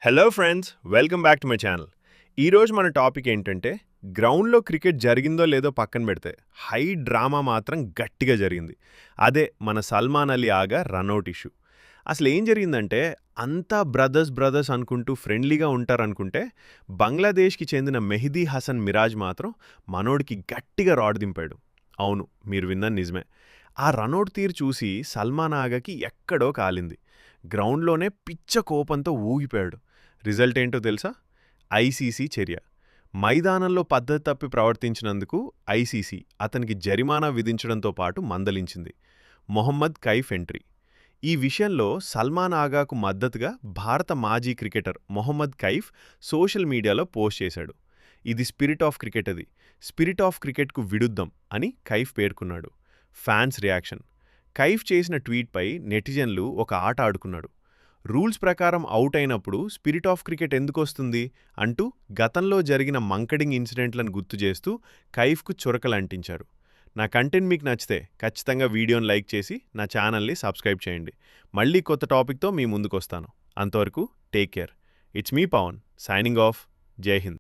Hello friends, welcome back to my channel. ఈరోజు మన topic ఏంటంటే గ్రౌండ్లో క్రికెట్ జరిగిందో లేదో పక్కన పెడితే హై డ్రామా మాత్రం గట్టిగా జరిగింది. అదే మన సల్మాన్ అలీ ఆగా రన్అట్ ఇష్యూ. అసలు ఏం జరిగిందంటే అంతా బ్రదర్స్ అనుకుంటూ ఫ్రెండ్లీగా ఉంటారనుకుంటే బంగ్లాదేశ్కి చెందిన మెహదీ హసన్ మిరాజ్ మాత్రం మనోడికి గట్టిగా రాడ్ దింపాడు. అవును, మీరు విన్నది నిజమే. ఆ రన్అట్ తీరు చూసి సల్మాన్ ఆగాకి ఎక్కడో కాలింది. గ్రౌండ్లోనే పిచ్చ కోపంతో ఊగిపోయాడు. రిజల్ట్ ఏంటో తెలుసా? ఐసీసీ చర్య. మైదానంలో పద్ధతి తప్పి ప్రవర్తించినందుకు ఐసీసీ అతనికి జరిమానా విధించడంతో పాటు మందలించింది. మొహమ్మద్ కైఫ్ ఎంట్రీ. ఈ విషయంలో సల్మాన్ ఆగాకు మద్దతుగా భారత మాజీ క్రికెటర్ మొహమ్మద్ కైఫ్ సోషల్ మీడియాలో పోస్ట్ చేశాడు. ఇది స్పిరిట్ ఆఫ్ క్రికెట్, అది స్పిరిట్ ఆఫ్ క్రికెట్కు విరుద్ధం అని కైఫ్ పేర్కొన్నాడు. Fans reaction. కైఫ్ చేసిన ట్వీట్పై నెటిజన్లు ఒక ఆట ఆడుకున్నాడు. రూల్స్ ప్రకారం అవుట్ అయినప్పుడు స్పిరిట్ ఆఫ్ క్రికెట్ ఎందుకొస్తుంది అంటూ గతంలో జరిగిన మంకడింగ్ ఇన్సిడెంట్లను గుర్తు చేస్తూ కైఫ్కు చురకలంటించారు. నా కంటెంట్ మీకు నచ్చితే ఖచ్చితంగా వీడియోని లైక్ చేసి నా ఛానల్ని సబ్స్క్రైబ్ చేయండి. మళ్ళీ కొత్త టాపిక్తో మీ ముందుకొస్తాను. అంతవరకు take care. It's me Pavan signing off. Jai Hind.